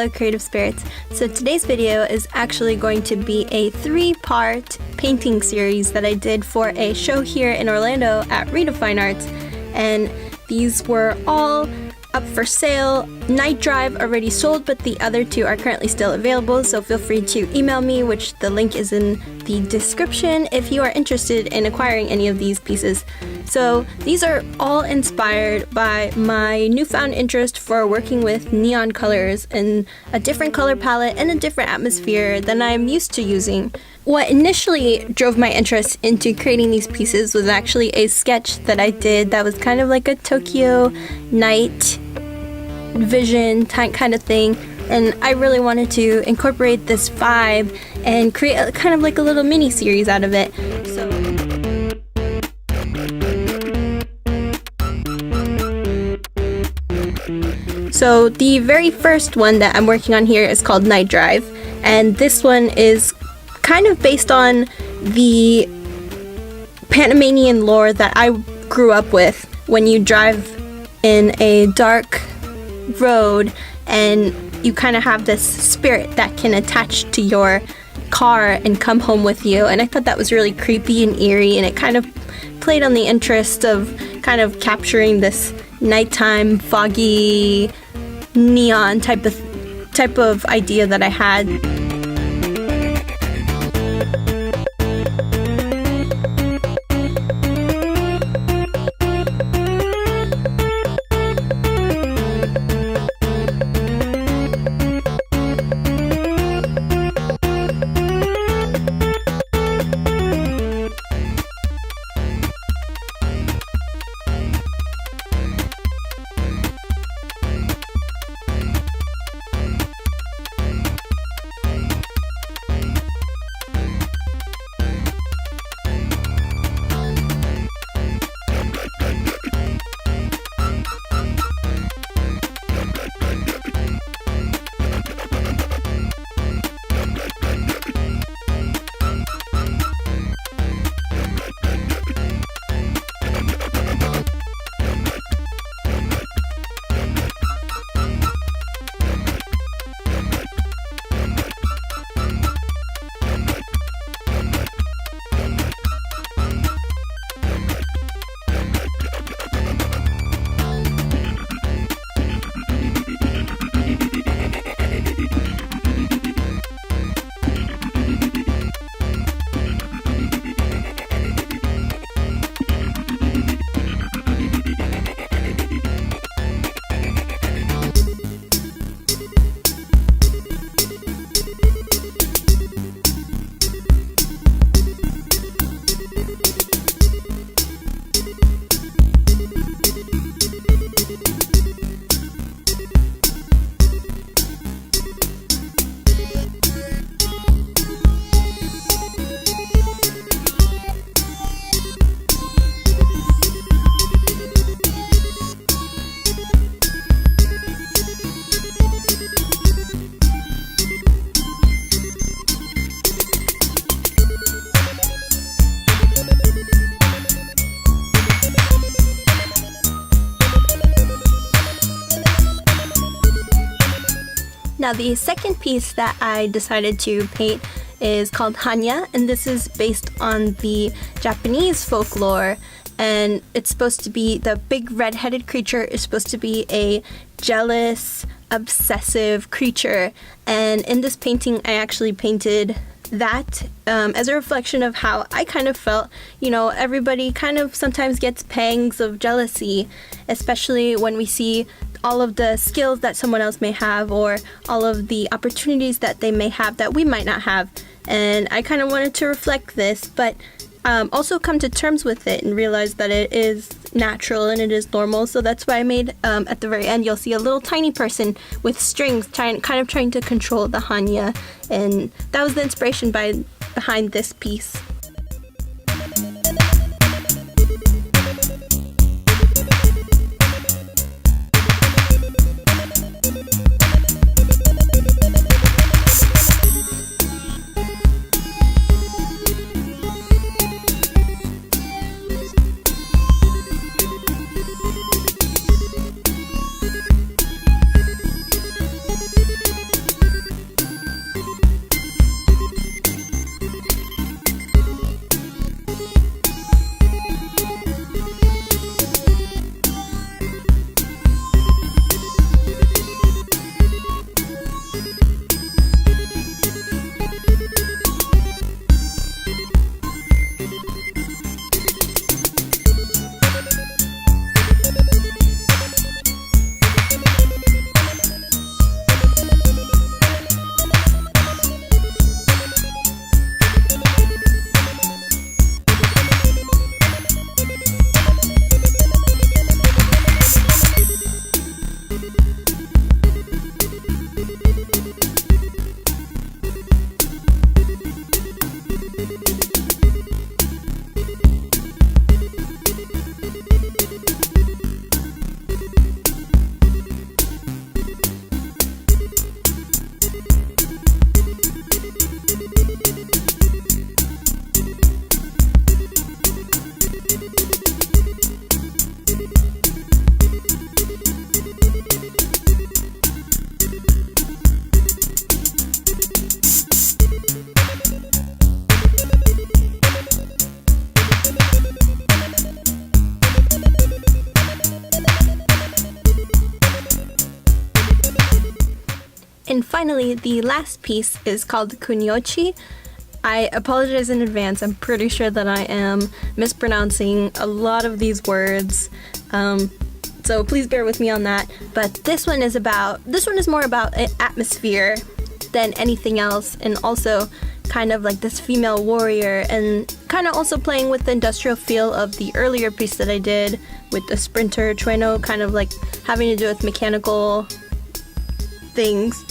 fellow creative spirits. So today's video is actually going to be a 3-part painting series that I did for a show here in Orlando at Rita Fine Arts, and these were all up for sale. Night Drive already sold, but the other 2 are currently still available, so feel free to email me, which the link is in the description, if you are interested in acquiring any of these pieces. So these are all inspired by my newfound interest for working with neon colors and a different color palette and a different atmosphere than I'm used to using. What initially drove my interest into creating these pieces was actually a sketch that I did that was kind of like a Tokyo night vision kind of thing, and I really wanted to incorporate this vibe and create kind of like a little mini series out of it. So the very first one that I'm working on here is called Night Drive, and this one is kind of based on the Panamanian lore that I grew up with. When you drive in a dark road and you kind of have this spirit that can attach to your car and come home with you, and I thought that was really creepy and eerie, and it kind of played on the interest of kind of capturing this nighttime foggy neon type of idea that I had. Now the second piece that I decided to paint is called Hanya, and this is based on the Japanese folklore, and it's supposed to be, the big red-headed creature is supposed to be a jealous, obsessive creature, and in this painting I actually painted that as a reflection of how I kind of felt. You know, everybody kind of sometimes gets pangs of jealousy, especially when we see all of the skills that someone else may have, or all of the opportunities that they may have that we might not have. And I kind of wanted to reflect this, but also come to terms with it and realize that it is natural and it is normal. So that's why I made, at the very end, you'll see a little tiny person with strings kind of trying to control the Hanya, and that was the inspiration behind this piece. And finally, the last piece is called kunyochi. I apologize in advance. I'm pretty sure that I am mispronouncing a lot of these words. So please bear with me on that. But this one is more about an atmosphere than anything else, and also kind of like this female warrior, and kind of also playing with the industrial feel of the earlier piece that I did with the sprinter trueno, kind of like having to do with mechanical things.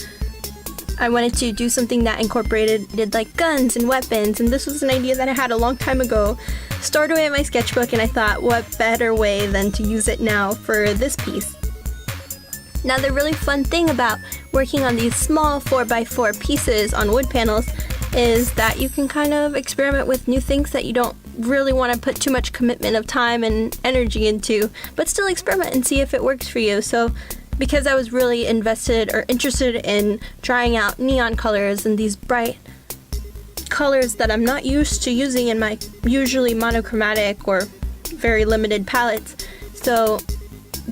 I wanted to do something that incorporated like guns and weapons, and this was an idea that I had a long time ago, stored away in my sketchbook, and I thought, what better way than to use it now for this piece. Now, the really fun thing about working on these small 4x4 pieces on wood panels is that you can kind of experiment with new things that you don't really want to put too much commitment of time and energy into, but still experiment and see if it works for you. So because I was really invested or interested in trying out neon colors and these bright colors that I'm not used to using in my usually monochromatic or very limited palettes. So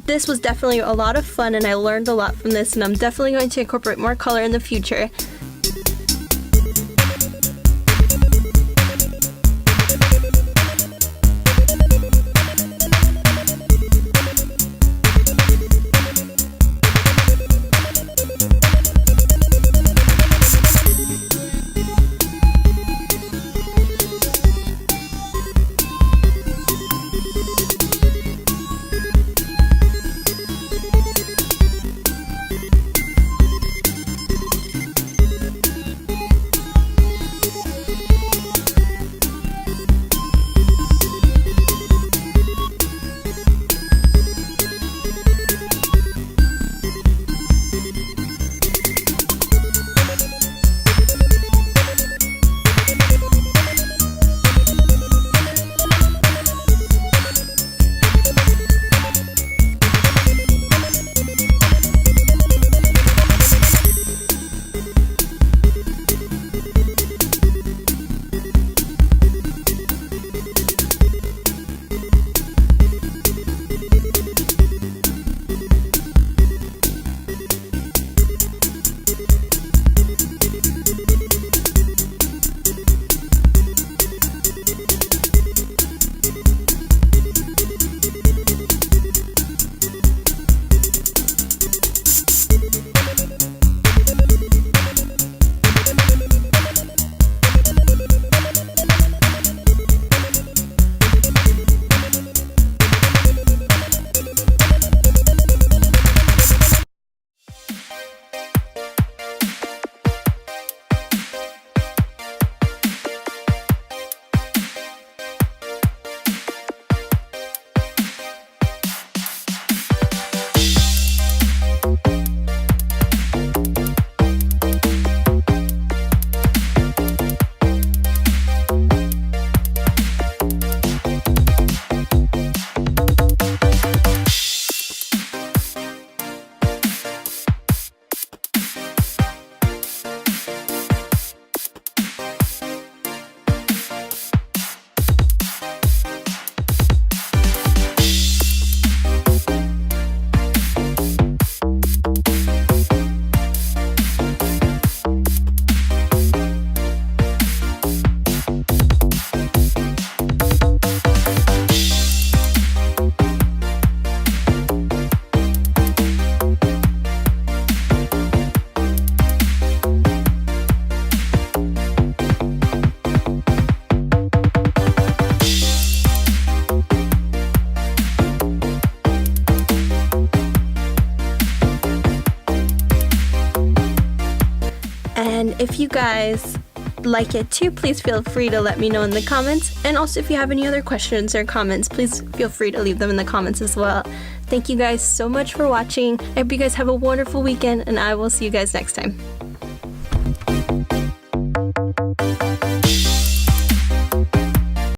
this was definitely a lot of fun, and I learned a lot from this, and I'm definitely going to incorporate more color in the future. And if you guys like it too, please feel free to let me know in the comments. And also, if you have any other questions or comments, please feel free to leave them in the comments as well. Thank you guys so much for watching. I hope you guys have a wonderful weekend, and I will see you guys next time.